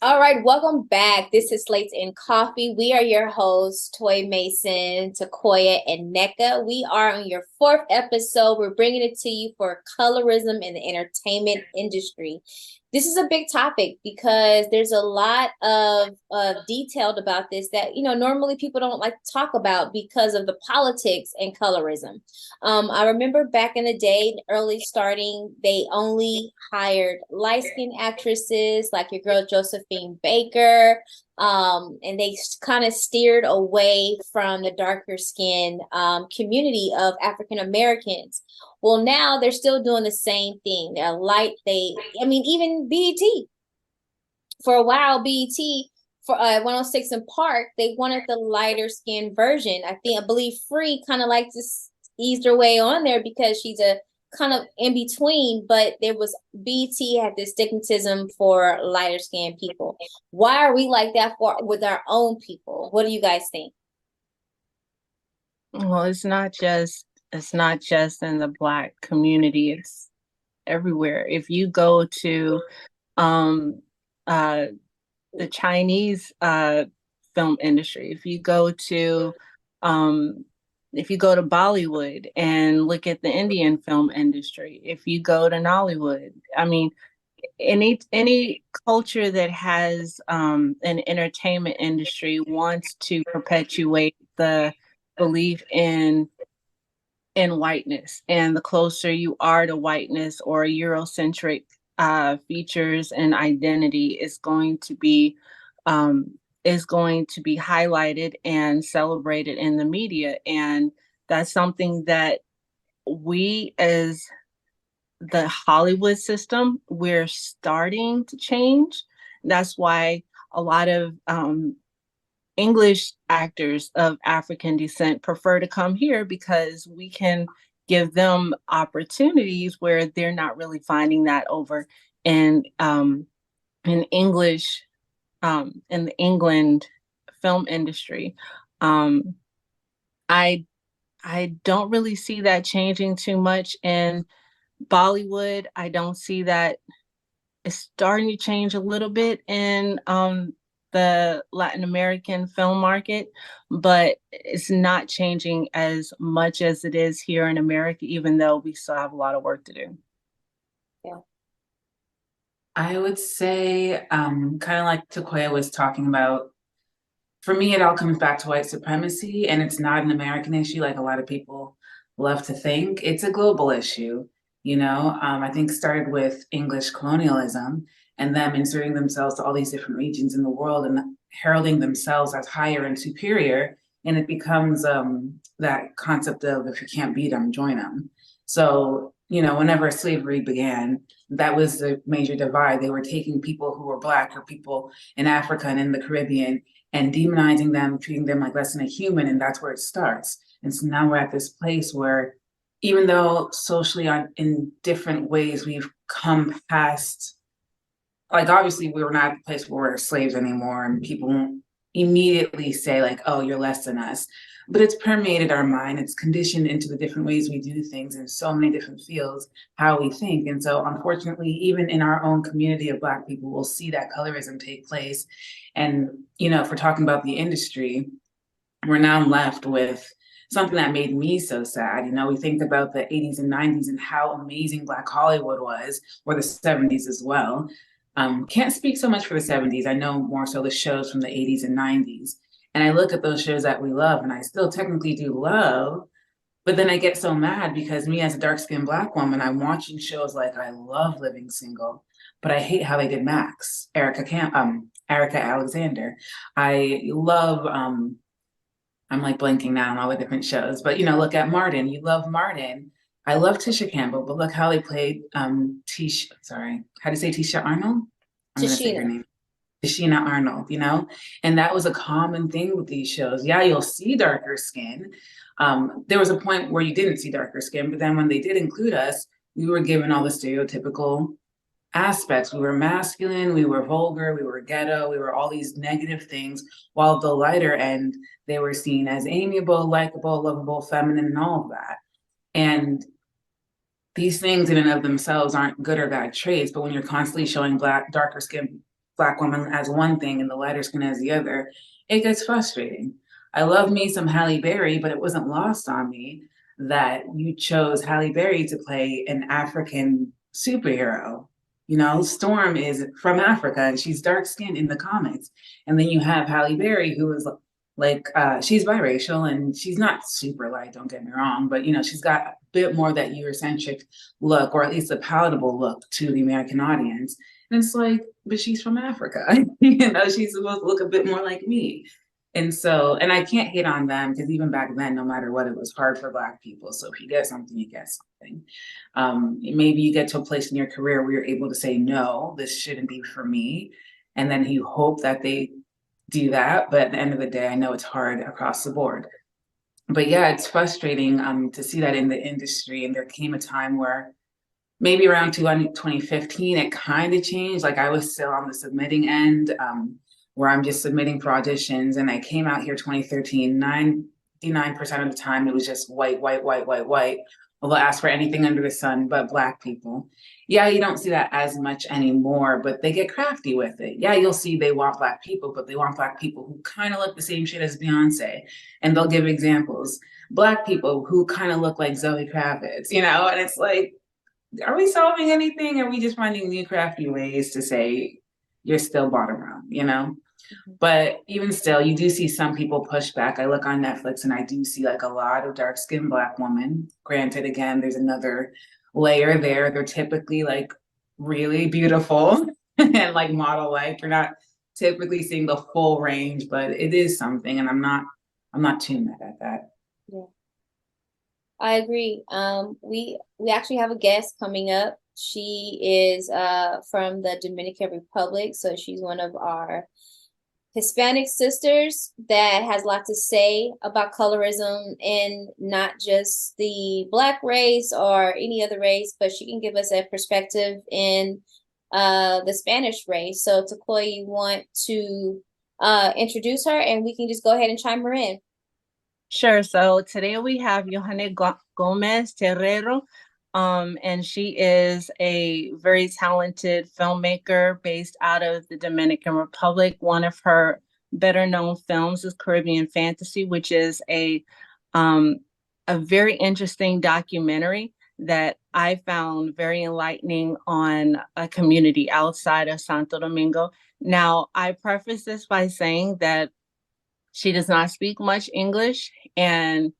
All right, welcome back. This is Slates and Koffee. We are your hosts, Toy Mason, Tequoia, and Nneka. We are on your fourth episode. We're bringing it to you for colorism in the entertainment industry. This is a big topic because there's a lot of detailed about this that normally people don't like to talk about because of the politics and colorism. I remember back in the day, early starting, they only hired light-skinned actresses like your girl Josephine Baker. And they kind of steered away from the darker skin community of African Americans. Well, now they're still doing the same thing. Even BET. For a while, BET for 106 in Park, they wanted the lighter skin version. I believe Free kind of like just eased her way on there because she's a kind of in between, but there was BT had this stigmatism for lighter skinned people. Why are we like that for with our own people? What do you guys think? Well, it's not just in the Black community, it's everywhere. If you go to um uh the Chinese film industry, um if you go to Bollywood and look at the Indian film industry, if you go to Nollywood, I mean, any culture that has an entertainment industry wants to perpetuate the belief in whiteness, and the closer you are to whiteness or Eurocentric features and identity um, is going to be highlighted and celebrated in the media, and that's something that we as the Hollywood system, we're starting to change. That's why a lot of English actors of African descent prefer to come here, because we can give them opportunities where they're not really finding that over in in English, in the England film industry. Um, I I don't really see that changing too much in Bollywood. I don't see that. It's starting to change a little bit in the Latin American film market, but it's not changing as much as it is here in America, even though we still have a lot of work to do. Yeah. I would say, kind of like Tequoia was talking about, for me, it all comes back to white supremacy, and it's not an American issue like a lot of people love to think. It's a global issue, I think started with English colonialism and them inserting themselves to all these different regions in the world and heralding themselves as higher and superior. And it becomes that concept of if you can't beat them, join them. So, whenever slavery began, that was the major divide. They were taking people who were Black or people in Africa and in the Caribbean and demonizing them, treating them like less than a human. And that's where it starts. And so now we're at this place where, even though socially in different ways we've come past, like obviously we're not at the place where we're slaves anymore and people won't immediately say like, oh, you're less than us. But it's permeated our mind. It's conditioned into the different ways we do things in so many different fields, how we think. And so unfortunately, even in our own community of Black people, we'll see that colorism take place. And, if we're talking about the industry, we're now left with something that made me so sad. We think about the 80s and 90s and how amazing Black Hollywood was, or the 70s as well. Can't speak so much for the 70s. I know more so the shows from the 80s and 90s. And I look at those shows that we love, and I still technically do love, but then I get so mad because me as a dark-skinned Black woman, I'm watching shows like I love Living Single, but I hate how they did Max, Erica Alexander. I love I'm like blanking now on all the different shows, but look at Martin. You love Martin. I love Tisha Campbell, but look how they played Tisha. Sorry, how do you say Tisha Arnold? I'm gonna say her Tashina. name. Tashina Arnold, and that was a common thing with these shows. Yeah, you'll see darker skin. There was a point where you didn't see darker skin, but then when they did include us, we were given all the stereotypical aspects. We were masculine, we were vulgar, we were ghetto, we were all these negative things, while the lighter end, they were seen as amiable, likable, lovable, feminine, and all of that. And these things in and of themselves aren't good or bad traits, but when you're constantly showing darker skin Black woman as one thing and the lighter skin as the other, it gets frustrating. I love me some Halle Berry, but it wasn't lost on me that you chose Halle Berry to play an African superhero. You know, Storm is from Africa and she's dark skinned in the comics. And then you have Halle Berry, who is she's biracial and she's not super light, don't get me wrong, but you know, she's got a bit more that Eurocentric look, or at least a palatable look to the American audience. And it's like, but she's from Africa. You know, she's supposed to look a bit more like me. And so, and I can't hate on them because even back then, no matter what, it was hard for Black people. So if you get something, you get something. Maybe you get to a place in your career where you're able to say, no, this shouldn't be for me. And then you hope that they do that. But at the end of the day, I know it's hard across the board. But yeah, it's frustrating to see that in the industry. And there came a time where maybe around 2015, it kind of changed. Like I was still on the submitting end, where I'm just submitting for auditions. And I came out here 2013, 99% of the time, it was just white, white, white, white, white. Well, they'll ask for anything under the sun but Black people. Yeah, you don't see that as much anymore, but they get crafty with it. Yeah, you'll see they want Black people, but they want Black people who kind of look the same shit as Beyonce. And they'll give examples. Black people who kind of look like Zoe Kravitz, you know? And it's like, are we solving anything? Or are we just finding new crafty ways to say you're still bottom rung, you know? Mm-hmm. But even still, you do see some people push back. I look on Netflix and I do see like a lot of dark-skinned Black women. Granted, again, there's another layer there. They're typically like really beautiful and like model-like. You're not typically seeing the full range, but it is something, and I'm not too mad at that. Yeah. I agree. We actually have a guest coming up. She is from the Dominican Republic, so she's one of our Hispanic sisters that has a lot to say about colorism, and not just the Black race or any other race, but she can give us a perspective in the Spanish race. So Tequoia, you want to introduce her, and we can just go ahead and chime her in. Sure. So today we have Johanne Gómez Terrero, and she is a very talented filmmaker based out of the Dominican Republic. One of her better known films is Caribbean Fantasy, which is a very interesting documentary that I found very enlightening on a community outside of Santo Domingo. Now, I preface this by saying that she does not speak much English, and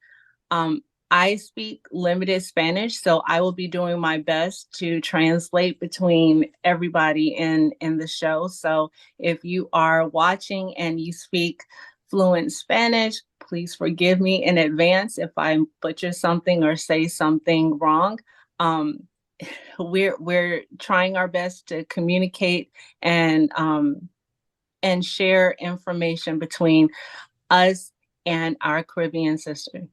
I speak limited Spanish, so I will be doing my best to translate between everybody in the show. So if you are watching and you speak fluent Spanish, please forgive me in advance if I butcher something or say something wrong. We're trying our best to communicate and share information between us and our Caribbean sister.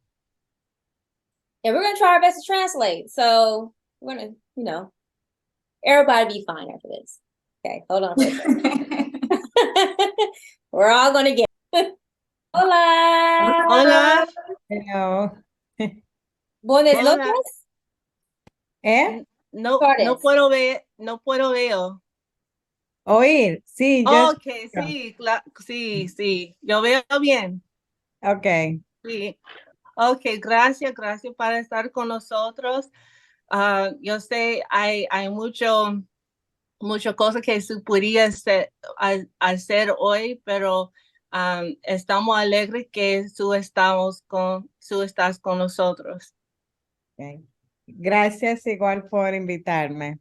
And we're gonna try our best to translate. So we're gonna, you know, everybody be fine after this. Okay, hold on for a second. We're all gonna get. Hola. Hola. Hello. Buenas Hola. noches. No puedo ver. Oír, sí, yo. Okay, sí, yo veo bien. Okay. Sí. Okay, gracias para estar con nosotros. Yo sé, hay muchas cosas que se podría hacer hoy, pero estamos alegres que tú estás con nosotros. Okay. Gracias igual por invitarme.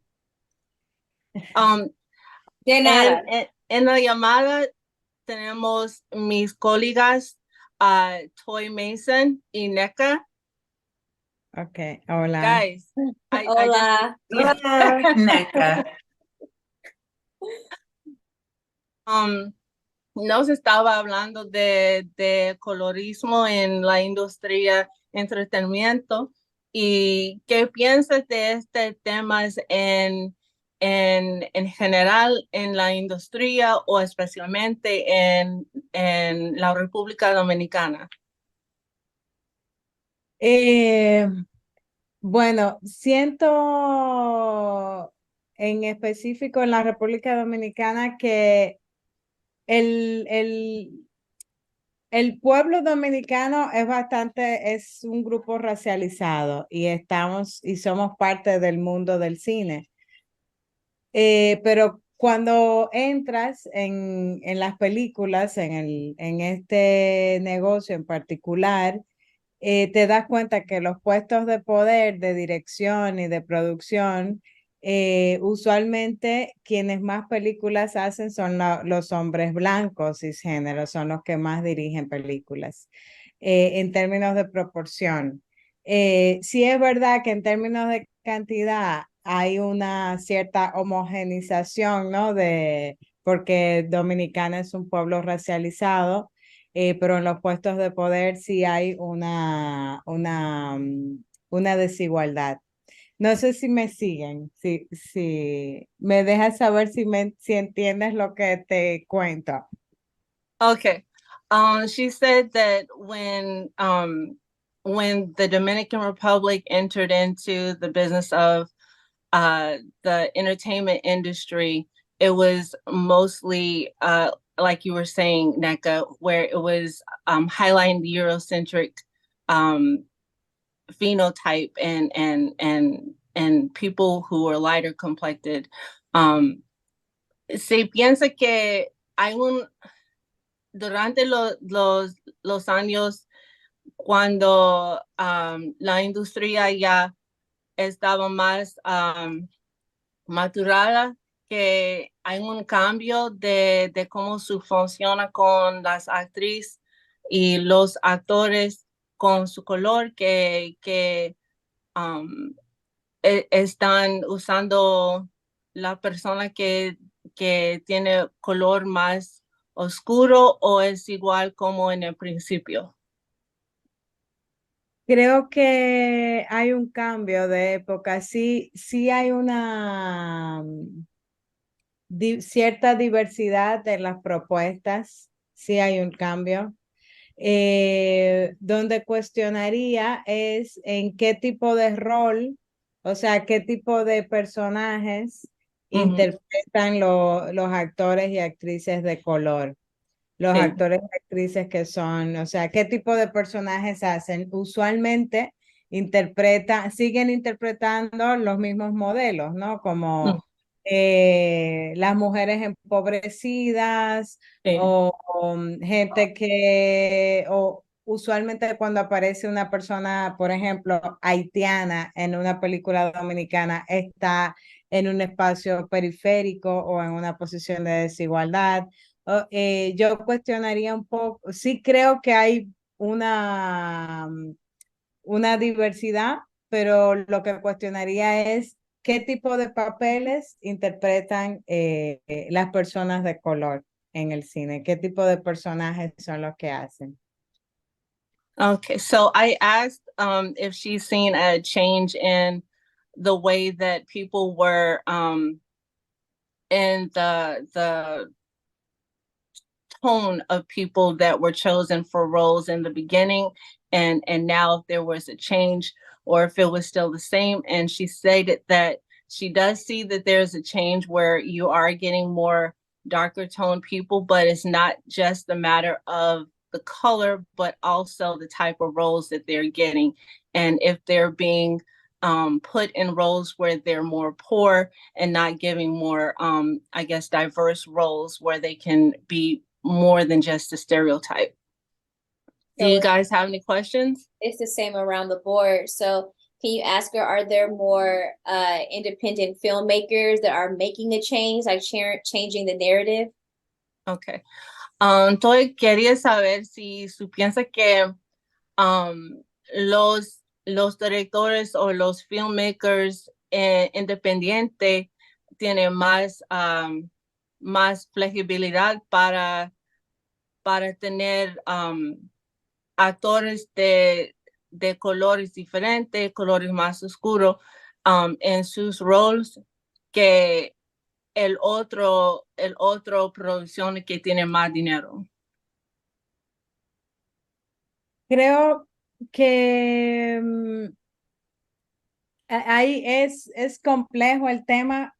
De nada. En la llamada tenemos mis colegas Toy Mason y Nneka. Okay, hola. Guys, Hola. Nneka. Nos estaba hablando de colorismo en la industria entretenimiento, y qué piensas de este tema en general en la industria, o especialmente en la República Dominicana. Bueno, siento en específico en la República Dominicana que el, el pueblo dominicano es un grupo racializado y somos parte del mundo del cine. Pero cuando entras en las películas, en este negocio en particular, te das cuenta que los puestos de poder, de dirección y de producción, usualmente quienes más películas hacen son los hombres blancos cisgénero, son los que más dirigen películas, en términos de proporción. Sí es verdad que en términos de cantidad hay una cierta homogenización, ¿no? Porque Dominicana es un pueblo racializado, pero en los puestos de poder sí hay una desigualdad. No sé si me siguen, si me dejas saber si entiendes lo que te cuento. Okay. She said that when the Dominican Republic entered into the business of the entertainment industry, it was mostly like you were saying, Nneka, where it was highlighting the Eurocentric phenotype and people who are lighter complected. Se piensa que hay durante los años cuando la industria ya estaba más maturada, que hay un cambio de cómo se funciona con las actrices y los actores con su color que están usando la persona que tiene color más oscuro o es igual como en el principio. Creo que hay un cambio de época, sí hay una cierta diversidad en las propuestas, sí hay un cambio. Donde cuestionaría es en qué tipo de rol, o sea, qué tipo de personajes interpretan los actores y actrices de color. Los Sí. actores y actrices que son, o sea, qué tipo de personajes hacen. Usualmente siguen interpretando los mismos modelos, ¿no? Como las mujeres empobrecidas Sí. o gente o usualmente cuando aparece una persona, por ejemplo, haitiana en una película dominicana, está en un espacio periférico o en una posición de desigualdad. Yo cuestionaría un poco, sí creo que hay una diversidad, pero lo que cuestionaría es qué tipo de papeles interpretan las personas de color en el cine, qué tipo de personajes son los que hacen. Okay, so I asked if she's seen a change in the way that people were in the tone of people that were chosen for roles in the beginning and now if there was a change or if it was still the same. And she stated that she does see that there's a change where you are getting more darker toned people, but it's not just a matter of the color, but also the type of roles that they're getting. And if they're being put in roles where they're more poor and not giving more, I guess, diverse roles where they can be more than just a stereotype. Do you guys have any questions? It's the same around the board. So can you ask her, are there more independent filmmakers that are making a change, like changing the narrative? Okay. Entonces quería saber si tú piensas que los directores o los filmmakers independientes tienen más flexibilidad para tener actores de colores diferentes, colores más oscuros en sus roles que el otro producción que tiene más dinero. Creo que ahí es complejo el tema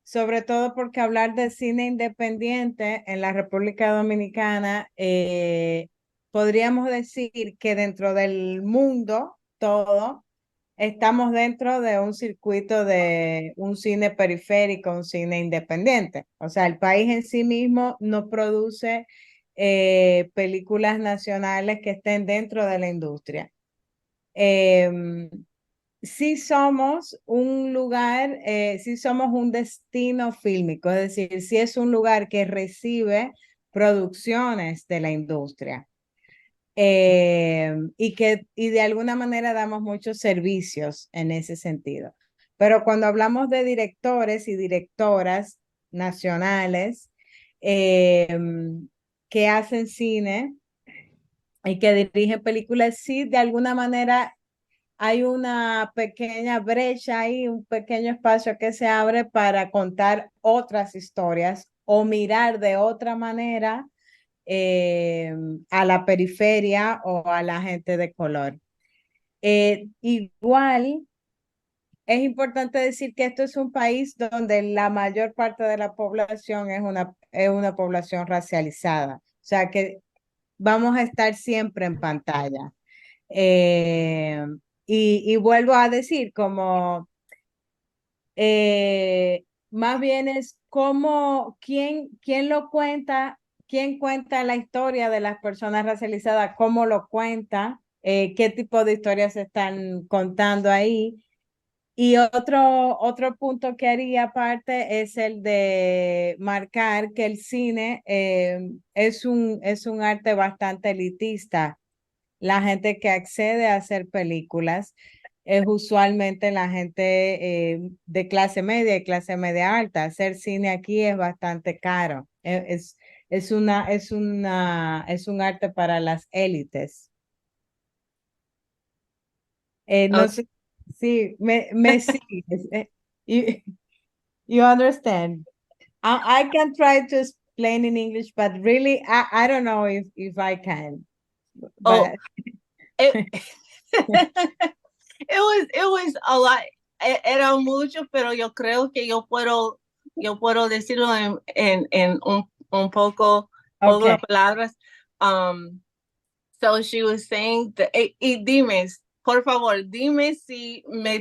sobre todo porque hablar de cine independiente en la República Dominicana, podríamos decir que dentro del mundo todo, estamos dentro de un circuito de un cine periférico, un cine independiente. O sea, el país en sí mismo no produce películas nacionales que estén dentro de la industria. Sí somos un lugar, sí somos un destino fílmico, es decir, sí es un lugar que recibe producciones de la industria. Y de alguna manera damos muchos servicios en ese sentido. Pero cuando hablamos de directores y directoras nacionales que hacen cine y que dirigen películas, sí, de alguna manera hay una pequeña brecha ahí, un pequeño espacio que se abre para contar otras historias o mirar de otra manera a la periferia o a la gente de color. Igual, es importante decir que esto es un país donde la mayor parte de la población es una población racializada. O sea que vamos a estar siempre en pantalla. Eh, y vuelvo a decir, como más bien es como quién lo cuenta, quién cuenta la historia de las personas racializadas, cómo lo cuenta, qué tipo de historias se están contando ahí. Y otro punto que haría aparte es el de marcar que el cine es un arte bastante elitista. La gente que accede a hacer películas es usualmente la gente de clase media y clase media alta. Hacer cine aquí es bastante caro. Es un arte para las élites. No Okay. sé me sigues. You, you understand. I can try to explain in English, but really, I don't know if I can. Oh, But it, it was a lot. Era mucho, pero yo creo que yo puedo decirlo en un poco de okay. palabras. So she was saying that, y dime, por favor, dime si me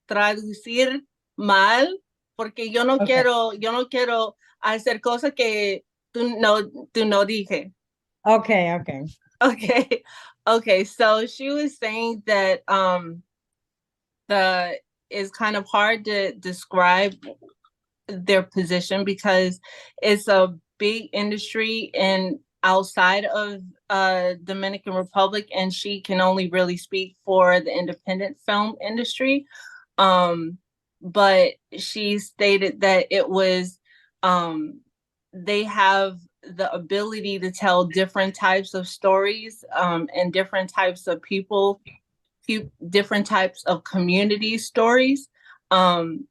traducir mal, porque Okay. yo no quiero hacer cosas que tú no dije. Okay. Okay. Okay. Okay. So she was saying that the it's kind of hard to describe their position because it's a big industry and outside of Dominican Republic, and she can only really speak for the independent film industry. But she stated that it was they have the ability to tell different types of stories and different types of people, different types of community stories. And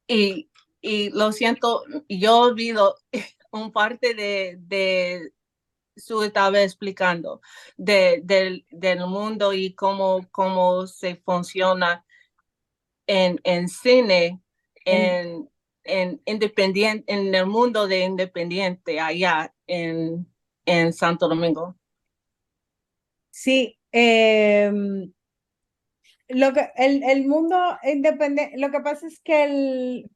y, y lo siento, yo olvido un parte de su estaba explicando del mundo y cómo se funciona en cine, En- independiente, en el mundo de independiente allá en Santo Domingo. sí, el mundo independiente, lo que pasa es que el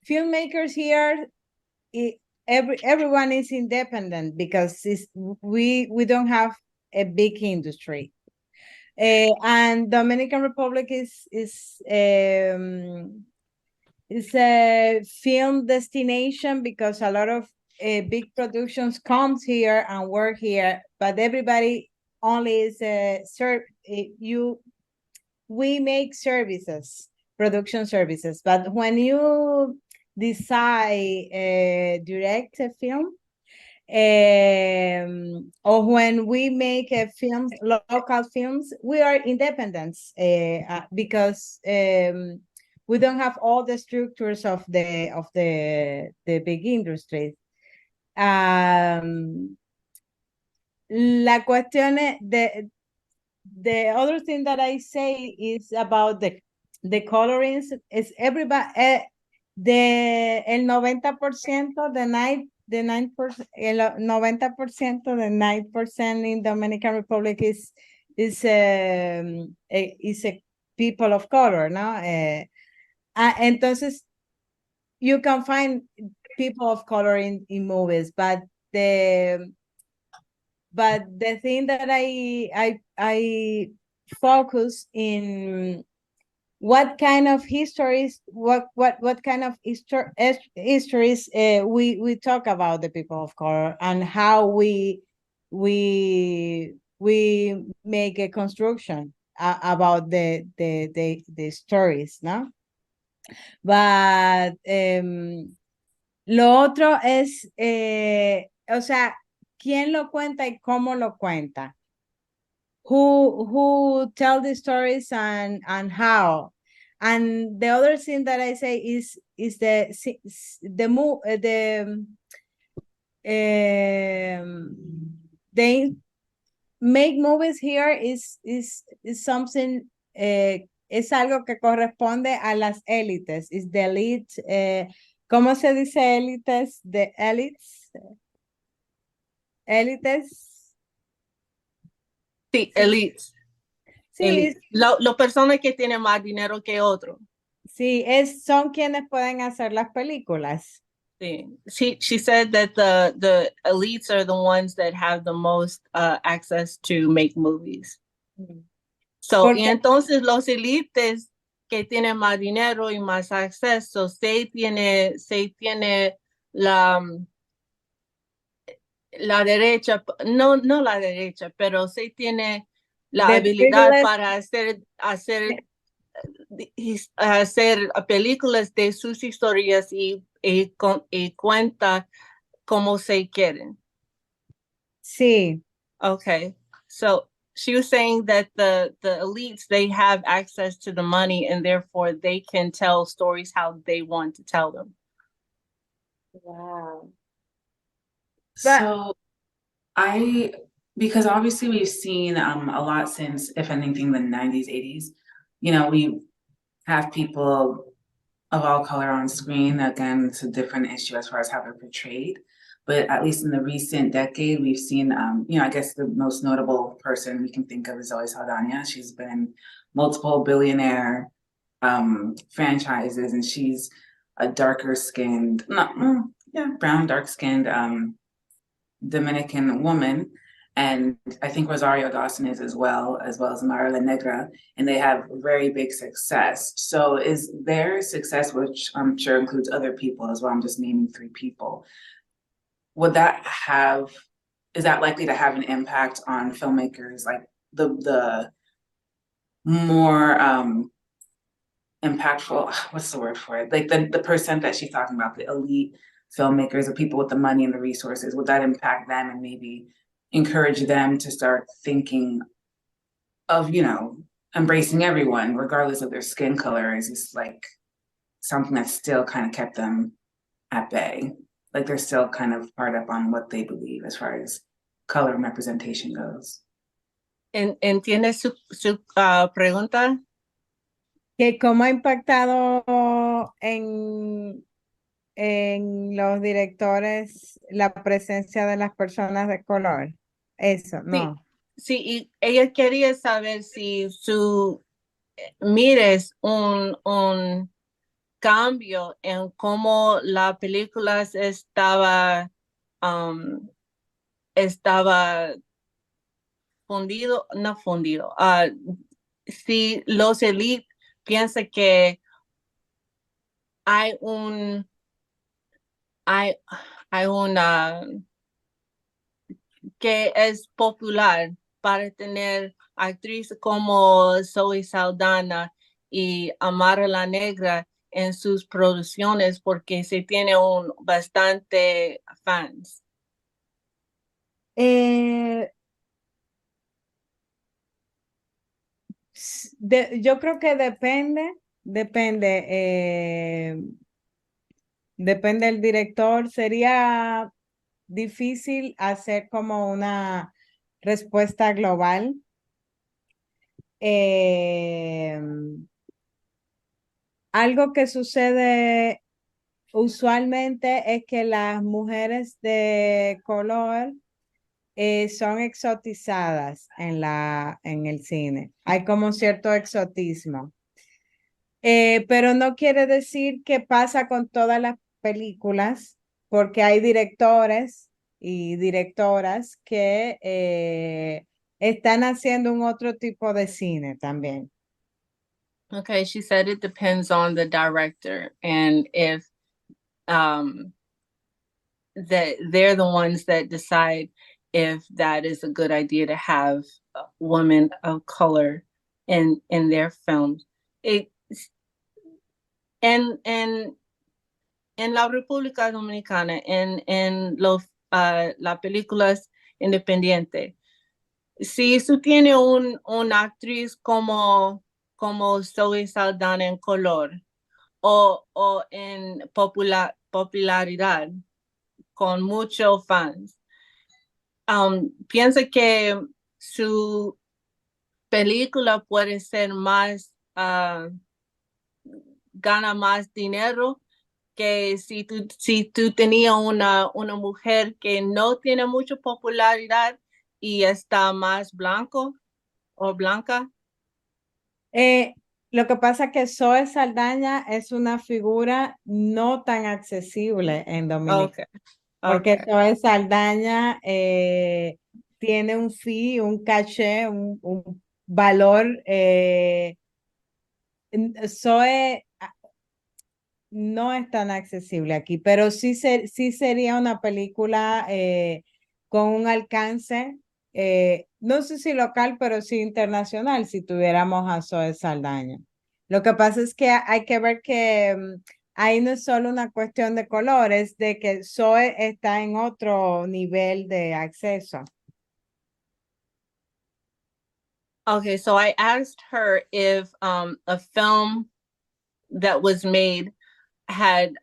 filmmakers here, everyone is independent because we don't have a big industry. And Dominican Republic is a film destination because a lot of big productions comes here and work here, but everybody only is we make services, production services, but when you decide direct a film, or when we make a films, local films, we are independent because we don't have all the structures of the big industries. La cuestión the other thing that I say is about the colorings is everybody, el 90%, the 9%, el 90%, the 9% in Dominican Republic is a people of color, ¿no? Entonces, you can find people of color in movies, but the thing that I focus in what kind of histories, what kind of histories we talk about the people of color, and how we make a construction about the stories, no? But lo otro es, o sea, quién lo cuenta y cómo lo cuenta. Who tell the stories and how. And the other thing that I say is they make movies here is something, es algo que corresponde a las élites, is the elite, ¿cómo se dice élites? The elites. Élites. Sí, elites. Sí, Elites. Las personas que tienen más dinero que otros. Sí, son quienes pueden hacer las películas. Sí. She said that the elites are the ones that have the most access to make movies. So, y entonces los elites que tienen más dinero y más acceso, se tiene la derecha, no la derecha, pero se tiene la habilidad para hacer películas de sus historias y cuenta como se quieren. Sí. Okay, so she was saying that the elites, they have access to the money and therefore they can tell stories how they want to tell them. Wow. So because obviously we've seen a lot since, if anything, the 90s, 80s. You know, we have people of all color on screen. Again, it's a different issue as far as how they're portrayed. But at least in the recent decade, we've seen, you know, I guess the most notable person we can think of is Zoe Saldana. She's been in multiple billionaire franchises, and she's a darker skinned, brown, dark skinned Dominican woman. And I think Rosario Dawson is as well as Marla Negra, and they have very big success. So is their success, which I'm sure includes other people as well, I'm just naming 3 people, is that likely to have an impact on filmmakers, like the more impactful, what's the word for it? Like the percent that she's talking about, the elite filmmakers, the people with the money and the resources, would that impact them and maybe encourage them to start thinking of, you know, embracing everyone regardless of their skin color? Is this like something that's still kind of kept them at bay? Like they're still kind of hard up on what they believe as far as color and representation goes. ¿Entiendes su pregunta? Que cómo ha impactado en los directores la presencia de las personas de color. Eso, no. Sí, y ella quería saber si mires un cambio en cómo la película estaba no fundido. Si los elites piensan que hay una que es popular para tener actrices como Zoe Saldana y Amara la Negra en sus producciones porque se tiene bastante fans. Yo creo que depende del director. Sería difícil hacer como una respuesta global, algo que sucede usualmente es que las mujeres de color son exotizadas en el cine. Hay como cierto exotismo. Pero no quiere decir que pasa con todas las películas, porque hay directores y directoras que están haciendo un otro tipo de cine también. Okay, she said it depends on the director and if that they're the ones that decide if that is a good idea to have women of color in their films. It en la República Dominicana, en los las películas independientes, si tú tienes una actriz como Zoe Saldana en color o en popularidad con muchos fans, piensa que su película puede ser más, gana más dinero que si tú tenías una mujer que no tiene mucha popularidad y está más blanco o blanca. Lo que pasa es que Zoe Saldaña es una figura no tan accesible en Dominicana. Okay. Porque Okay. Zoe Saldaña tiene un fee, un caché, un valor. Zoe no es tan accesible aquí, pero sí, sí sería una película con un alcance, no sé si local, pero sí internacional, si tuviéramos a Zoe Saldaña. Lo que pasa es que hay que ver que ahí no es solo una cuestión de colores, de que Zoe está en otro nivel de acceso. Okay, so I asked her if a film that was made had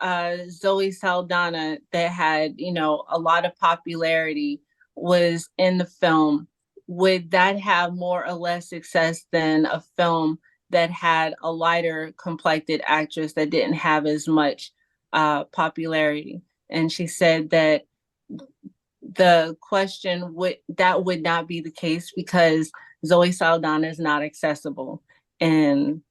Zoe Saldana that had, a lot of popularity was in the film. Would that have more or less success than a film that had a lighter complected actress that didn't have as much popularity? And she said that the question would not be the case because Zoe Saldana is not accessible and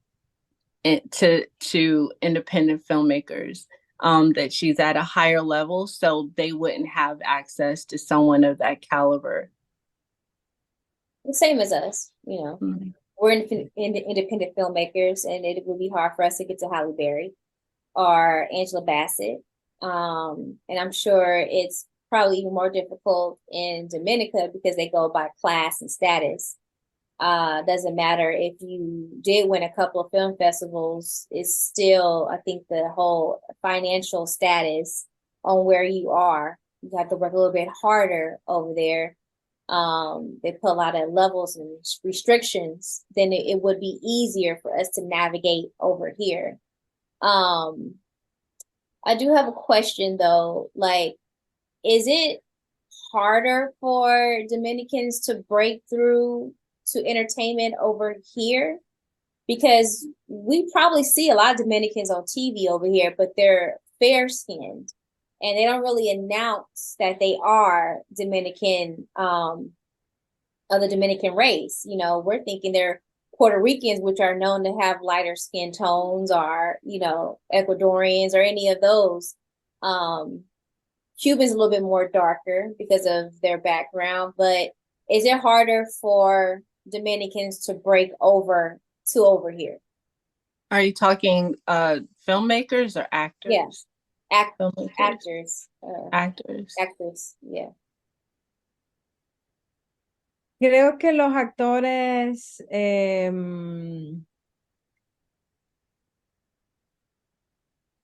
to independent filmmakers, that she's at a higher level, so they wouldn't have access to someone of that caliber. The same as us, Mm-hmm. We're independent filmmakers, and it would be hard for us to get to Halle Berry or Angela Bassett. And I'm sure it's probably even more difficult in Dominica because they go by class and status. Doesn't matter if you did win a couple of film festivals, it's still, I think, the whole financial status on where you are. You have to work a little bit harder over there. They put a lot of levels and restrictions, then it would be easier for us to navigate over here. I do have a question though, like, is it harder for Dominicans to break through to entertainment over here? Because we probably see a lot of Dominicans on TV over here, but they're fair-skinned and they don't really announce that they are Dominican, of the Dominican race. We're thinking they're Puerto Ricans, which are known to have lighter skin tones, or, Ecuadorians or any of those. Cubans a little bit more darker because of their background, but is it harder for Dominicans to break over to over here? Are you talking filmmakers or actors? Yeah. Actors. Actors. Actors, yeah. Creo que los actores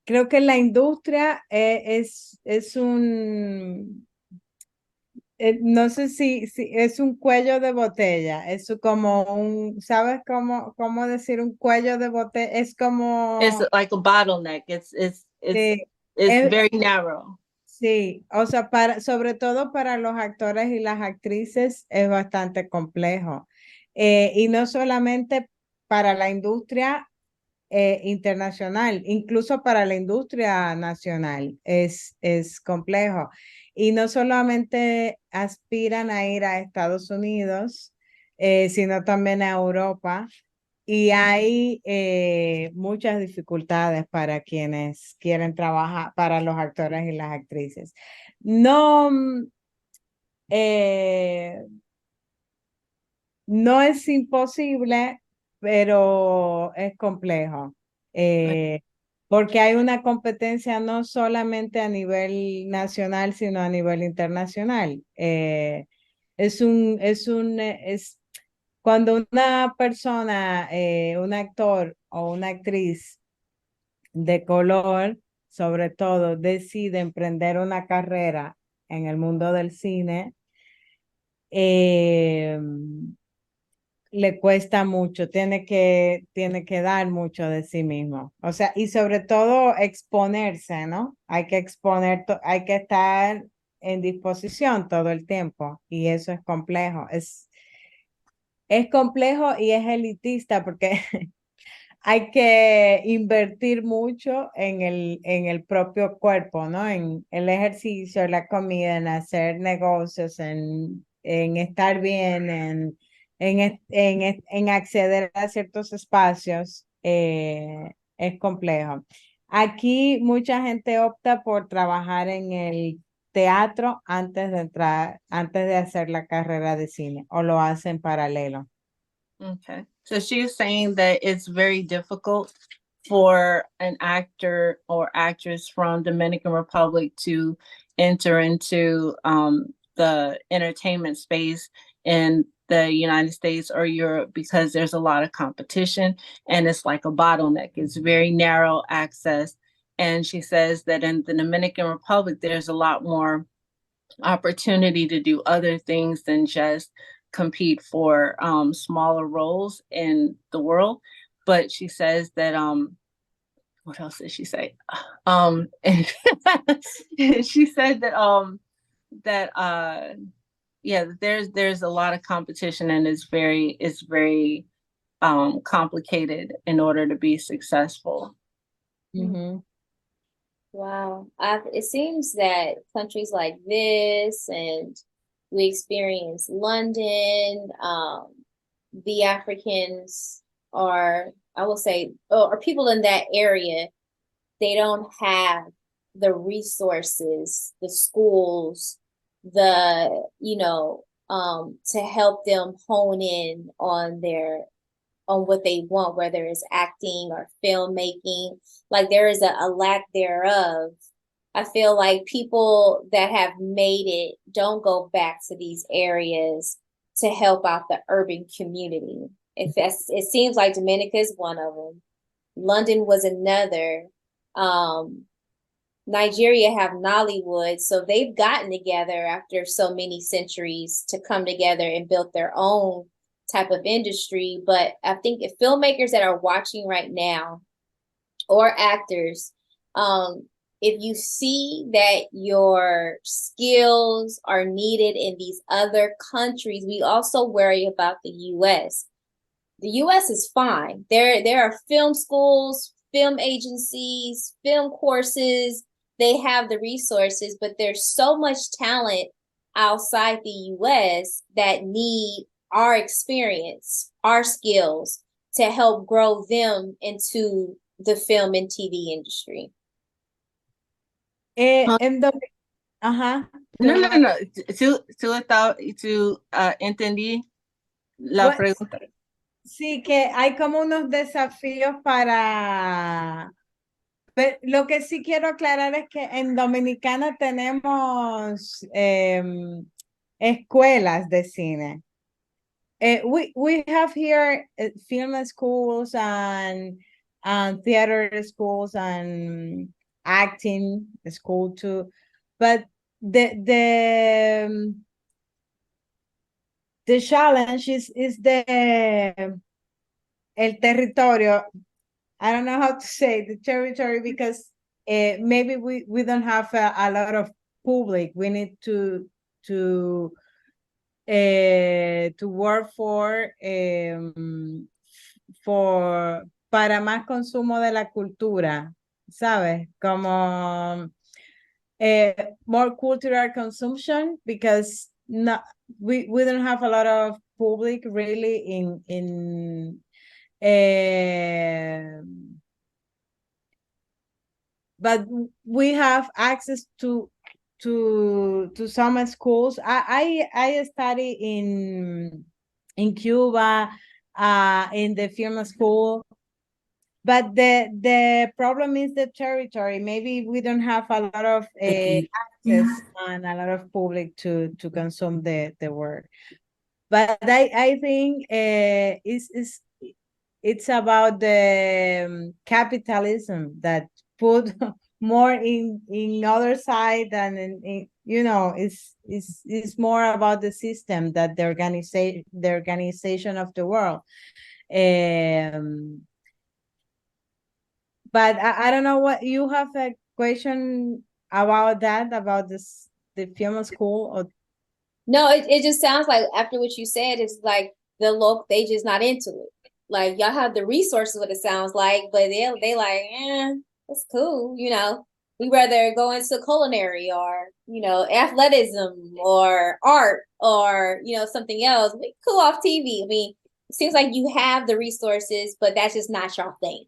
creo que la industria es un no sé si es un cuello de botella, es como ¿sabes cómo decir un cuello de botella? Es como It's like a bottleneck. It's very narrow. Sí, o sea, sobre todo para los actores y las actrices es bastante complejo. y no solamente para la industria internacional, incluso para la industria nacional es complejo. Y no solamente aspiran a ir a Estados Unidos, sino también a Europa. Y hay muchas dificultades para quienes quieren trabajar, para los actores y las actrices. No, eh, no es imposible, pero es complejo, eh, porque hay una competencia no solamente a nivel nacional, sino a nivel internacional. Es cuando una persona, un actor o una actriz de color, sobre todo, decide emprender una carrera en el mundo del cine. eh, Le cuesta mucho, tiene que dar mucho de sí mismo. O sea, y sobre todo exponerse, ¿no? Hay que hay que estar en disposición todo el tiempo y eso es complejo. Es complejo y es elitista porque hay que invertir mucho en el propio cuerpo, ¿no? En el ejercicio, la comida, en hacer negocios, en estar bien, en acceder a ciertos espacios. Es complejo. Aquí mucha gente opta por trabajar en el teatro antes de entrar, antes de hacer la carrera de cine, o lo hacen paralelo. Okay. So she's saying that it's very difficult for an actor or actress from Dominican Republic to enter into the entertainment space in the United States or Europe because there's a lot of competition and it's like a bottleneck. It's very narrow access. And she says that in the Dominican Republic, there's a lot more opportunity to do other things than just compete for smaller roles in the world. But she says that what else did she say? And she said that yeah, there's a lot of competition and it's very complicated in order to be successful. Ujú. Wow. It seems that countries like this, and we experience London, the Africans are, I will say, or people in that area, they don't have the resources, the schools, to help them hone in on what they want, whether it's acting or filmmaking. Like there is a lack thereof. I feel like people that have made it don't go back to these areas to help out the urban community. It seems like Dominica is one of them. London was another. Nigeria have Nollywood, so they've gotten together after so many centuries to come together and build their own type of industry. But I think if filmmakers that are watching right now or actors, if you see that your skills are needed in these other countries, we also worry about the US. The US is fine. There are film schools, film agencies, film courses. They have the resources, but there's so much talent outside the US that need our experience, our skills to help grow them into the film and TV industry. Ajá. No. Tú entendí la Bueno, pregunta. sí, que hay como unos desafíos para... Pero lo que sí quiero aclarar es que en Dominicana tenemos escuelas de cine. We have here film schools and theater schools and acting school too, but the challenge is el territorio. I don't know how to say the territory because maybe we don't have a lot of public. We need to to work para más consumo de la cultura, ¿sabes? Como more cultural consumption, because we don't have a lot of public really in but we have access to some schools. I study in Cuba in the film school, but the problem is the territory. Maybe we don't have a lot of access and a lot of public to consume the work. But I think it's about the capitalism that put more in other side than in it's more about the system, that the organization of the world. But I don't know what you have a question about that, about this, the film school, or No, it just sounds like after what you said, it's like the local, they just not into it. Like y'all have the resources, what it sounds like, but they like, it's cool, you know. We rather go into culinary or, you know, athleticism or art or, you know, something else. We cool off TV. I mean, it seems like you have the resources, but that's just not your thing.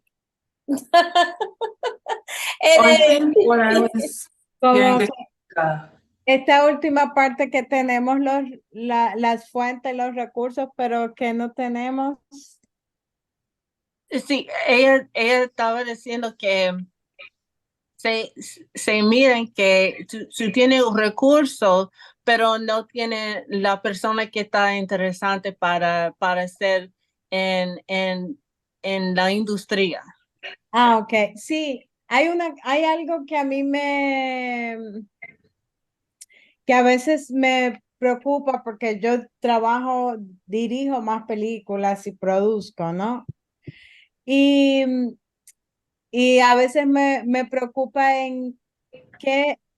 And I then, think what I was hearing como esta última parte que tenemos las fuentes, los recursos, pero que no tenemos. Sí, ella estaba diciendo que se miren que tú tienes un recurso, pero no tiene la persona que está interesante para estar en la industria. Ah, ok. Sí, hay algo que a mí que a veces me preocupa, porque yo dirijo más películas y produzco, ¿no? Y, y a veces me preocupa en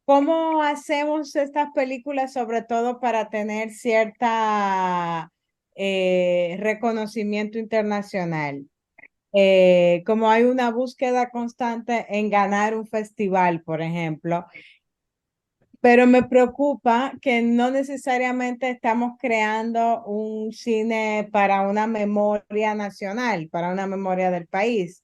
cómo hacemos estas películas, sobre todo para tener cierta reconocimiento internacional. Como hay una búsqueda constante en ganar un festival, por ejemplo, pero me preocupa que no necesariamente estamos creando un cine para una memoria nacional, para una memoria del país.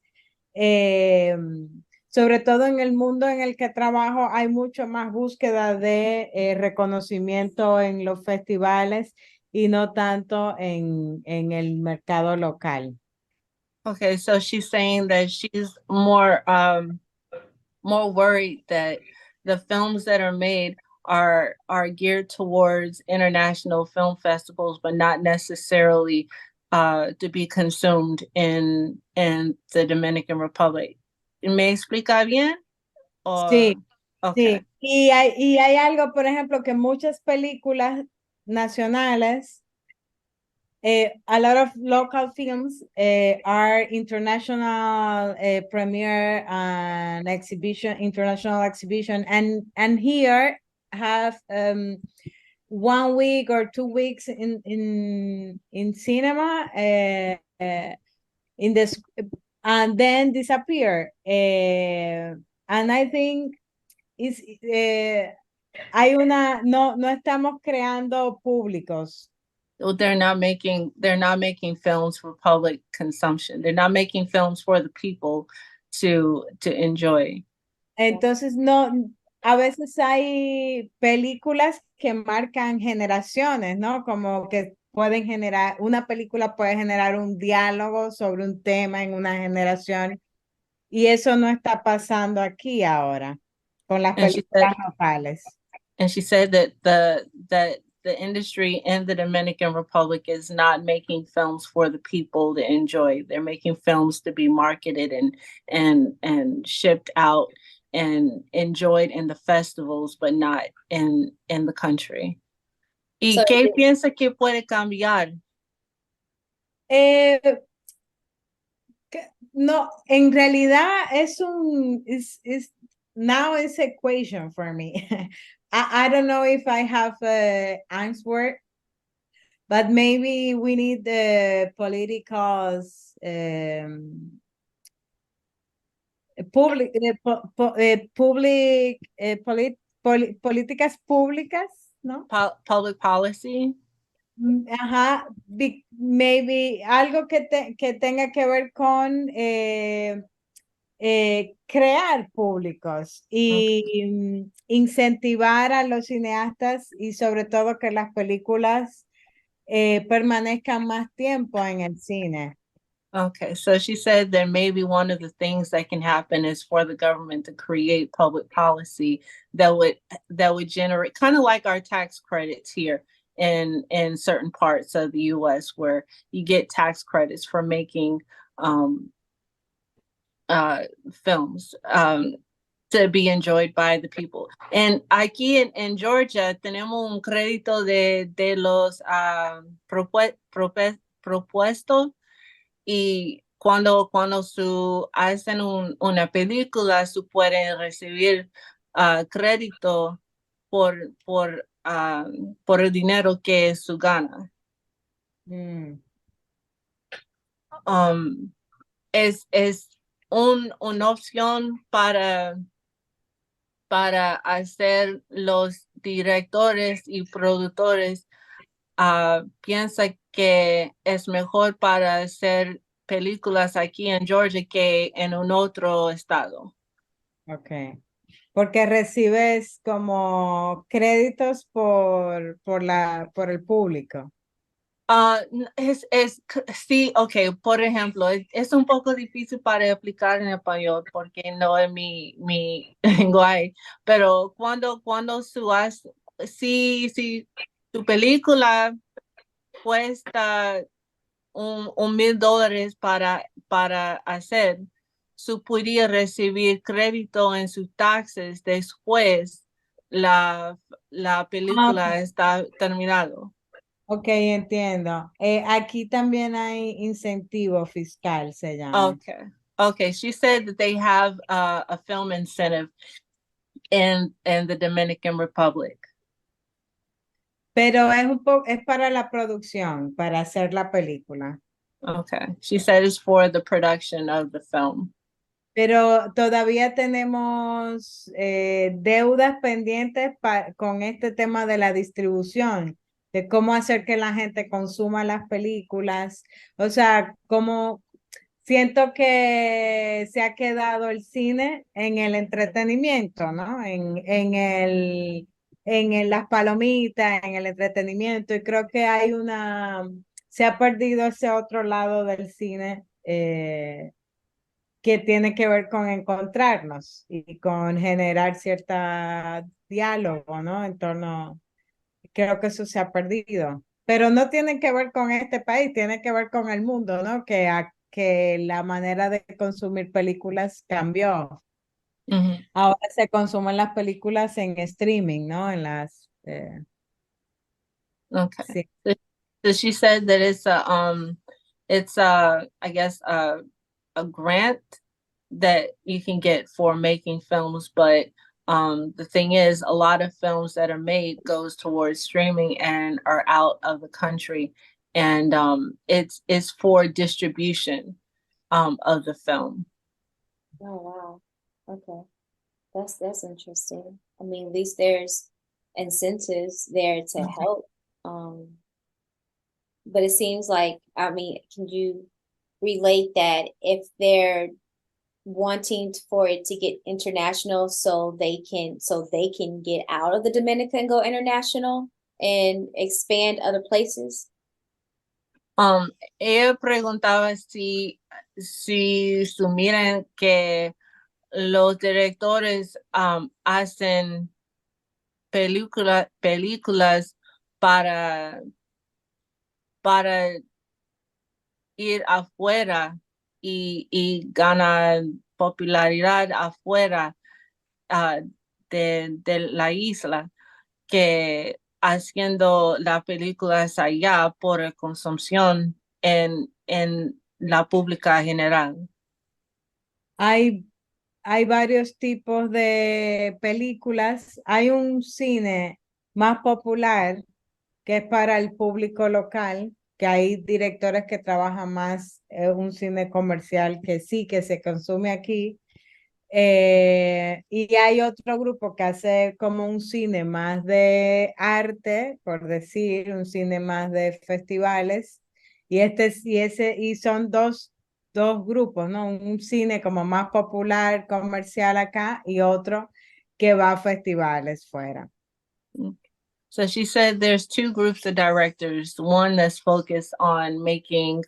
Sobre todo en el mundo en el que trabajo, hay mucho más búsqueda de reconocimiento en los festivales y no tanto en el mercado local. Okay, so she's saying that she's more worried that the films that are made are geared towards international film festivals, but not necessarily to be consumed in the Dominican Republic. ¿Me explica bien? Sí, okay. sí. Y hay algo, por ejemplo, que muchas películas nacionales, a lot of local films are international premiere and international exhibition, and here have 1 week or 2 weeks in cinema in this, and then disappear. And I think no estamos creando públicos. They're not making films for public consumption. They're not making films for the people to enjoy. Entonces, no, a veces hay películas que marcan generaciones, ¿no? Como que una película puede generar un diálogo sobre un tema en una generación, y eso no está pasando aquí ahora con las películas locales. And she said that the industry in the Dominican Republic is not making films for the people to enjoy. They're making films to be marketed and shipped out and enjoyed in the festivals, but not in the country. ¿Y qué piensa que puede cambiar? No, en realidad now it's equation for me. I don't know if I have an answer, But maybe we need the políticas públicas, ¿no? Public policy. Ajá, maybe algo que tenga que ver con crear públicos y incentivar a los cineastas y sobre todo que las películas permanezcan más tiempo en el cine. Okay, so she said that maybe one of the things that can happen is for the government to create public policy that would generate kind of like our tax credits here in certain parts of the US where you get tax credits for making films to be enjoyed by the people. And aquí en Georgia tenemos un crédito de los propuestos. Y cuando hacen una película, su pueden recibir crédito por el dinero que su gana. Es una opción para hacer los directores y productores piensa que es mejor para hacer películas aquí en Georgia que en un otro estado. Okay. Porque recibes como créditos por el público. Sí, ok, por ejemplo, es un poco difícil para explicar en español porque no es mi lenguaje, pero cuando si tu película cuesta $1,000 para hacer, su podría recibir crédito en sus taxes después la película está terminado. Ok, entiendo. Aquí también hay incentivo fiscal, se llama. Okay. She said that they have a film incentive in the Dominican Republic. Pero es para la producción, para hacer la película. Okay. She said it's for the production of the film. Pero todavía tenemos deudas pendientes con este tema de la distribución, de cómo hacer que la gente consuma las películas. O sea, como siento que se ha quedado el cine en el entretenimiento, ¿no? En las palomitas, en el entretenimiento. Y creo que se ha perdido ese otro lado del cine. Que tiene que ver con encontrarnos y con generar cierta diálogo, ¿no? En torno, creo que eso se ha perdido, pero no tiene que ver con este país, tiene que ver con el mundo, ¿no? Que la manera de consumir películas cambió. Mm-hmm. Ahora se consumen las películas en streaming, ¿no? Okay. Sí. So she said that it's I guess a grant that you can get for making films, but the thing is a lot of films that are made goes towards streaming and are out of the country, and it's for distribution of the film. Oh wow. Okay. That's interesting. I mean, at least there's incentives there to help. But it seems like, I mean, can you relate that if they're wanting for it to get international so they can get out of the Dominican and go international and expand other places? Ella preguntaba si miran que los directores hacen películas para ir afuera y ganar popularidad afuera de la isla, que haciendo las películas allá por consumpción en la pública general. Hay varios tipos de películas. Hay un cine más popular que es para el público local, que hay directores que trabajan más un cine comercial que sí, que se consume aquí. Y hay otro grupo que hace como un cine más de arte, por decir, un cine más de festivales. Y son dos grupos, ¿no? Un cine como más popular, comercial acá, y otro que va a festivales fuera. So she said there's two groups of directors, one that's focused on making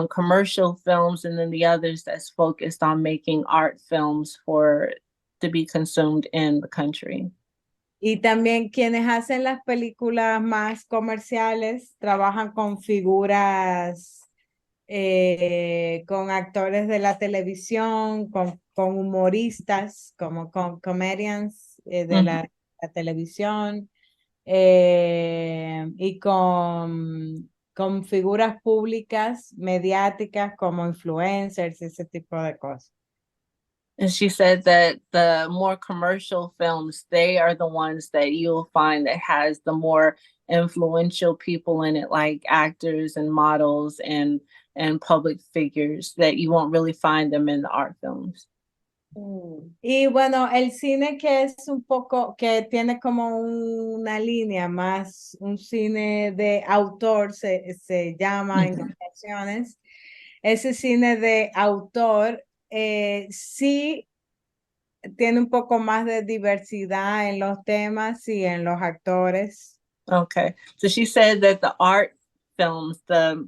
commercial films, and then the others that's focused on making art films to be consumed in the country. Y también quienes hacen las películas más comerciales trabajan con figuras, con actores de la televisión, con humoristas, como con comedians de la televisión, y con figuras públicas, mediáticas, como influencers, ese tipo de cosas. And she said that the more commercial films, they are the ones that you'll find that has the more influential people in it, like actors and models and public figures, that you won't really find them in the art films. Y bueno, el cine que es un poco, que tiene como una línea más, un cine de autor, se llama en ocasiones. Ese cine de autor sí tiene un poco más de diversidad en los temas y en los actores. Okay, so she said that the art films, the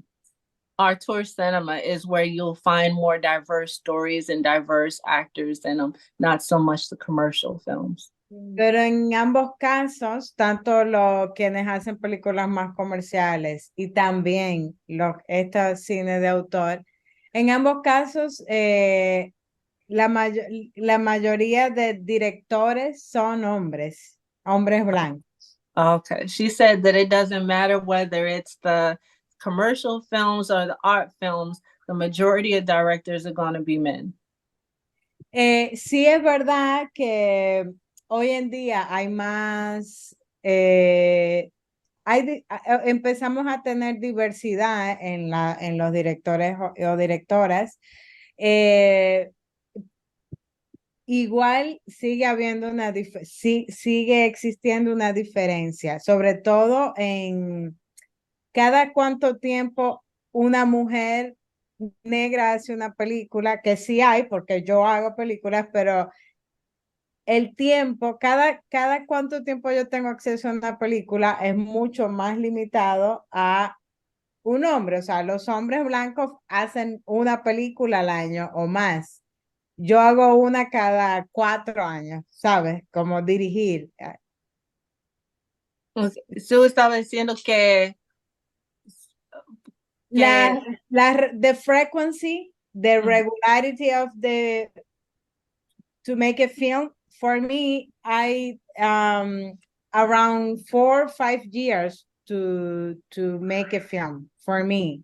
auteur cinema, is where you'll find more diverse stories and diverse actors in them, not so much the commercial films. Pero en ambos casos, tanto los quienes hacen películas más comerciales y también estos cines de autor, en ambos casos la mayoría de directores son hombres blancos. Okay, she said that it doesn't matter whether it's the commercial films or the art films, the majority of directors are going to be men. Sí es verdad que hoy en día hay más, empezamos a tener diversidad en los directores o directoras. Igual sigue habiendo sigue existiendo una diferencia, sobre todo en cada cuánto tiempo una mujer negra hace una película, que sí hay, porque yo hago películas, pero el tiempo, cada cuánto tiempo yo tengo acceso a una película es mucho más limitado a un hombre. O sea, los hombres blancos hacen una película al año o más. Yo hago una cada 4 años, ¿sabes? Como dirigir. Sue estaba diciendo que The frequency, the regularity of to make a film, for me, I around 4 or 5 years to make a film for me.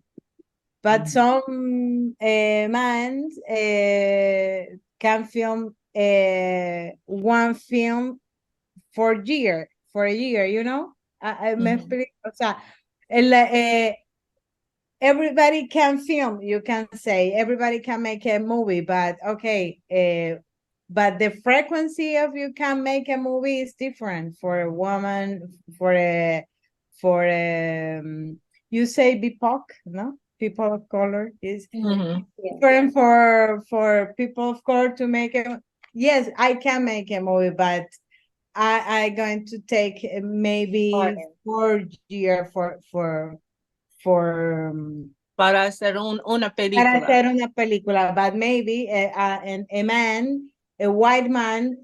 But some man can film one film for a year, you know? Me explico, o sea, everybody can film, you can say, everybody can make a movie, but okay, but the frequency of you can make a movie is different for a woman, for you say BIPOC, no? People of color is different for people of color to make yes, I can make a movie, but I going to take maybe 4 years para hacer una película. Para hacer una película, but maybe a man, a white man,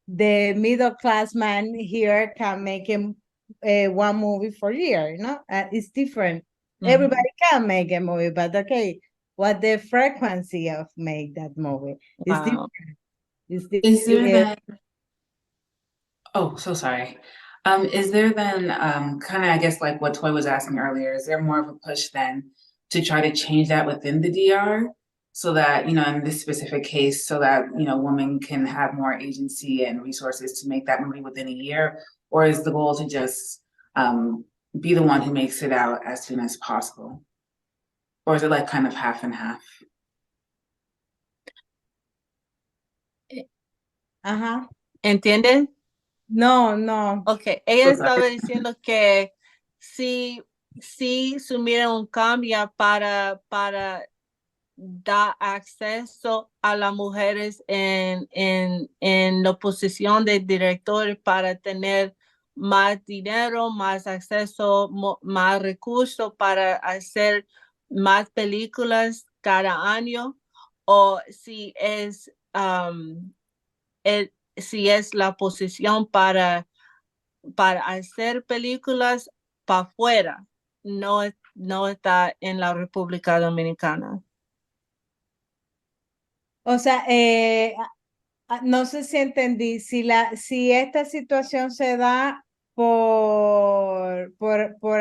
the middle class man here can make him one movie for a year, you know? It's different. Everybody can make a movie, but okay, what the frequency of make that movie is different. Is there then? Oh, so sorry. Is there then kind of, I guess, like what Toy was asking earlier, is there more of a push then to try to change that within the DR so that, you know, in this specific case, so that, you know, women can have more agency and resources to make that movie within a year? Or is the goal to just be the one who makes it out as soon as possible? Or is it like kind of half and half? Ajá. ¿Entienden? No, no. Ok, ella So estaba sorry. diciendo que si sumiera un cambio para dar acceso a las mujeres en la posición de director para tener más dinero, más acceso, más recursos para hacer más películas cada año, o si es la posición para hacer películas para afuera, no está en la República Dominicana. O sea, no sé si entendí, si esta situación se da por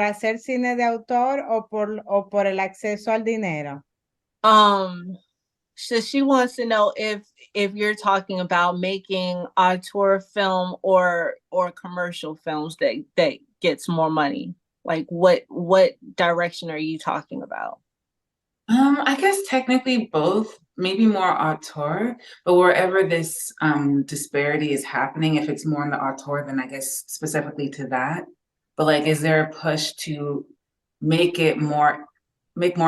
hacer cine de autor o por el acceso al dinero. So she wants to know if you're talking about making auteur film or commercial films that gets more money. Like what direction are you talking about? I guess technically both, maybe more auteur, but wherever this disparity is happening, if it's more in the auteur, then I guess specifically to that. But like, is there a push to make more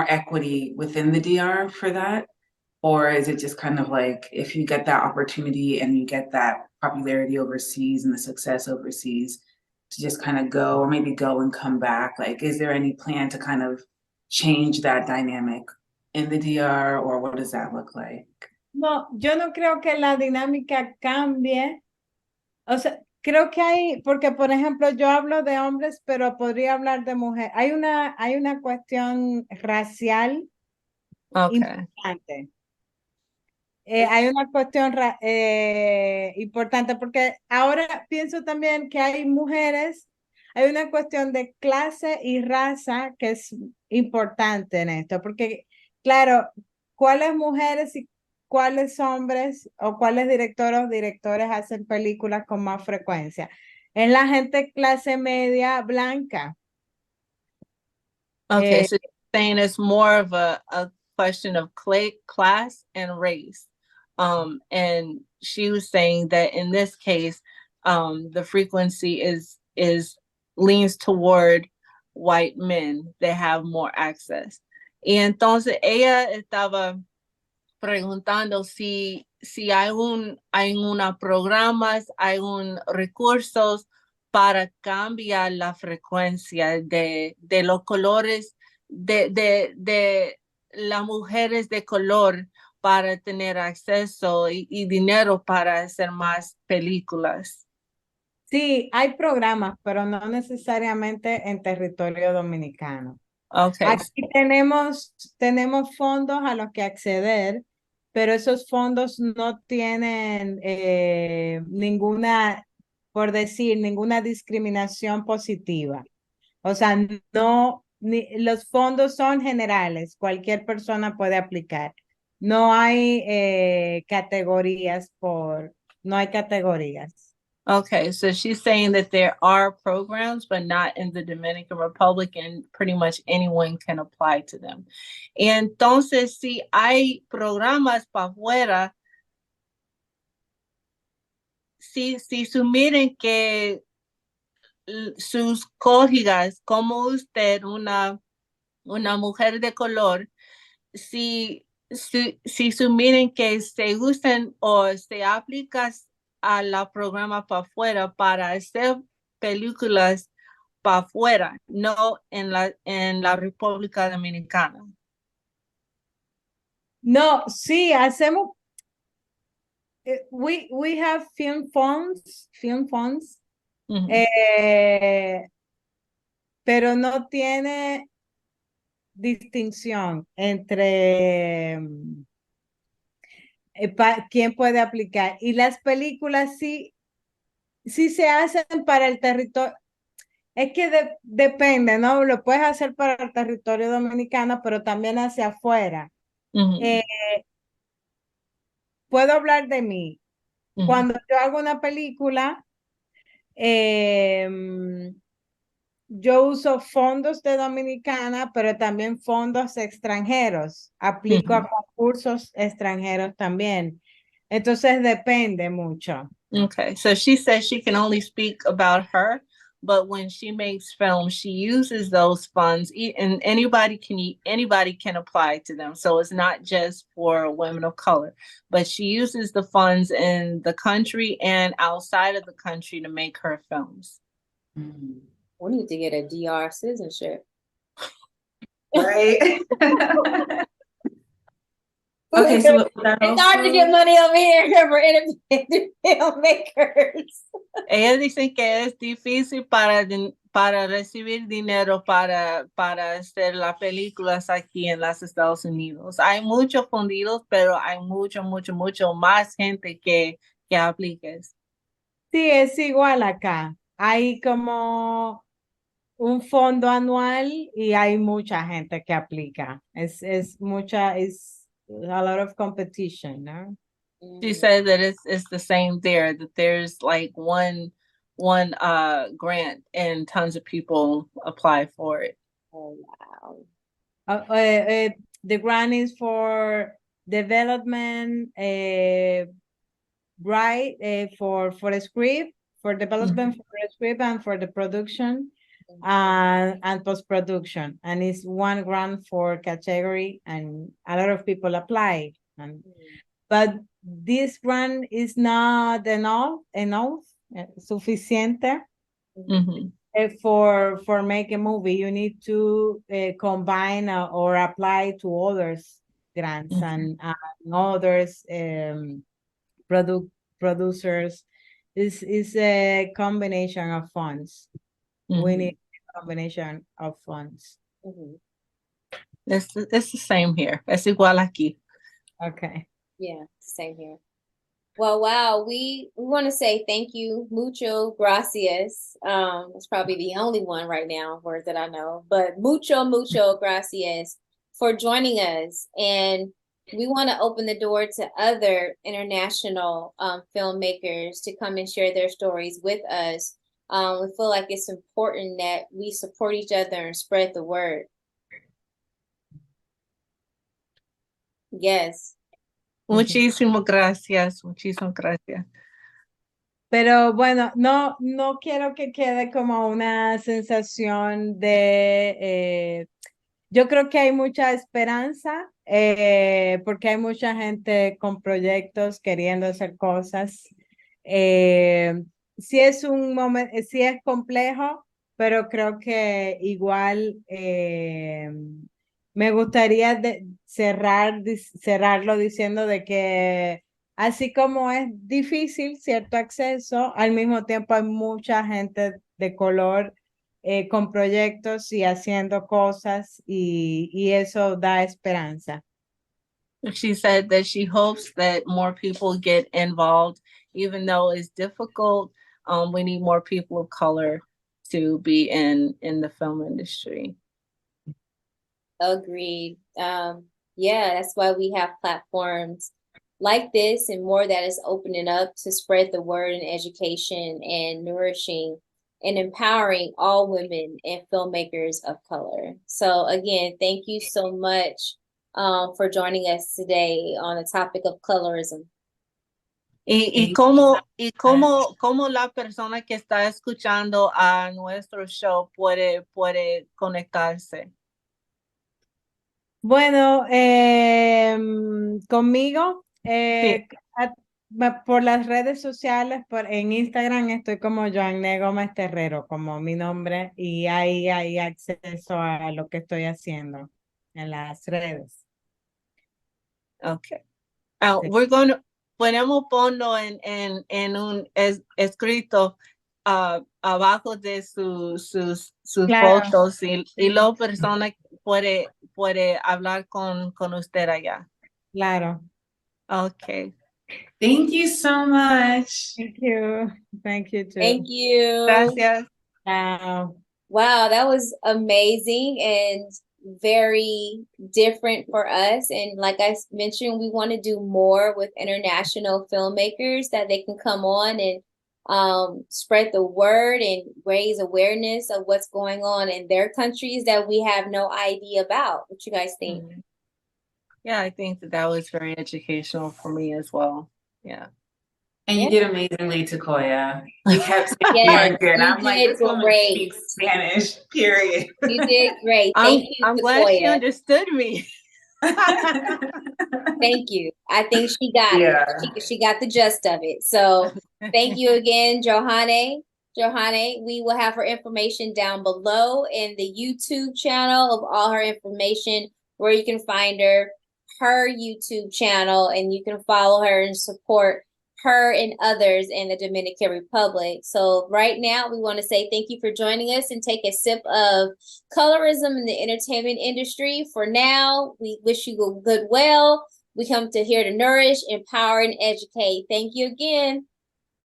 equity within the DR for that? Or is it just kind of like if you get that opportunity and you get that popularity overseas and the success overseas, to just kind of go or maybe go and come back? Like, is there any plan to kind of change that dynamic in the DR, or what does that look like? No, yo no creo que la dinámica cambie. O sea, creo que hay, porque por ejemplo, yo hablo de hombres, pero podría hablar de mujeres. Hay una cuestión racial Okay. importante. Hay una cuestión importante porque ahora pienso también que hay mujeres, hay una cuestión de clase y raza que es importante en esto, porque claro, ¿cuáles mujeres y cuáles hombres o cuáles directores o directores hacen películas con más frecuencia? Es la gente clase media blanca. Okay, Eh, so you're saying it's more of a question of class and race. And she was saying that in this case, the frequency is leans toward white men that have more access. Y entonces ella estaba preguntando si hay una programas, hay un recursos para cambiar la frecuencia de los colores de las mujeres de color para tener acceso y dinero para hacer más películas. sí, hay programas, pero no necesariamente en territorio dominicano. Okay. Aquí tenemos fondos a los que acceder, pero esos fondos no tienen ninguna, por decir, ninguna discriminación positiva. O sea, no, los fondos son generales, cualquier persona puede aplicar. No hay no hay categorías. Okay, so she's saying that there are programs, but not in the Dominican Republic, and pretty much anyone can apply to them. Entonces, si hay programas para afuera, si sumieren que sus cólegas, como usted, una mujer de color, si sumieren que se gustan o se aplican a la programa para afuera para hacer películas para afuera, no en la República Dominicana. No, sí, hacemos, we have film funds, Ujú. pero no tiene distinción entre quién puede aplicar. Y las películas sí se hacen para el territorio. Es que depende, ¿no? Lo puedes hacer para el territorio dominicano, pero también hacia afuera. Ujú. Eh, puedo hablar de mí. Ujú. Cuando yo hago una película, eh, yo uso fondos de Dominicana, pero también fondos extranjeros. Aplico a concursos extranjeros también. Entonces depende mucho. Okay, so she says she can only speak about her, but when she makes films, she uses those funds, and anybody can apply to them. So it's not just for women of color, but she uses the funds in the country and outside of the country to make her films. Mm. We need to get a DR citizenship. Right. Okay, so that It's hard to get money over here for independent filmmakers. Ellas dicen que es difícil para recibir dinero para hacer las películas aquí en los Estados Unidos. Hay muchos fondos, pero hay mucho más gente que apliques. Sí, es igual acá. Hay como un fondo anual y hay mucha gente que aplica. Es a lot of competition, ¿no? She said that it's the same there, that there's like one grant and tons of people apply for it. Oh, wow. The grant is for development, right, for the script, for development for the script and for the production and post-production. And it's one grant for category and a lot of people apply. But this grant is not enough suficiente for make a movie. You need to combine or apply to others grants and others producers. Is a combination of funds. We need a combination of funds. It's the same here. Es igual aquí. Okay. Yeah, same here. Well, wow, we want to say thank you, mucho gracias. It's probably the only one right now, word that I know, but mucho gracias for joining us. And we want to open the door to other international filmmakers to come and share their stories with us. We feel like it's important that we support each other and spread the word. Yes. Muchísimas gracias. Pero bueno, no quiero que quede como una sensación de, yo creo que hay mucha esperanza, porque hay mucha gente con proyectos queriendo hacer cosas. Sí es un momento, sí es complejo, pero creo que igual me gustaría cerrarlo diciendo de que así como es difícil cierto acceso, al mismo tiempo hay mucha gente de color con proyectos y haciendo cosas y eso da esperanza. She said that she hopes that more people get involved, even though it's difficult. We need more people of color to be in the film industry. Agreed. Yeah, that's why we have platforms like this and more that is opening up to spread the word in education and nourishing and empowering all women and filmmakers of color. So again, thank you so much for joining us today on the topic of colorism. Y cómo la persona que está escuchando a nuestro show puede conectarse. Bueno, conmigo, Sí. por las redes sociales, en Instagram estoy como Johanne Gómez Terrero, como mi nombre, y ahí hay acceso a lo que estoy haciendo en las redes. Okay. Sí. Podemos ponerlo en un escrito abajo de sus Claro. fotos y la persona puede hablar con usted allá. Claro. Okay. Thank you so much. Thank you. Thank you too. Thank you. Gracias. Wow, that was amazing and very different for us. And like I mentioned, we want to do more with international filmmakers that they can come on and spread the word and raise awareness of what's going on in their countries that we have no idea about. What you guys think? Yeah, I think that was very educational for me as well. Yeah. And you did amazingly, Tequoia. You kept saying Yes, you good. you I'm like, did this woman great. speaks Spanish, period. You did great. Thank you, I'm glad she Tequoia. understood me. Thank you. I think she got Yeah. it. She got the gist of it. So thank you again, Johanne. Johanne, we will have her information down below in the YouTube channel of all her information where you can find her YouTube channel, and you can follow her and support her and others in the Dominican Republic. So right now we want to say thank you for joining us and take a sip of colorism in the entertainment industry. For now, we wish you a good well. We come to here to nourish, empower, and educate. Thank you again.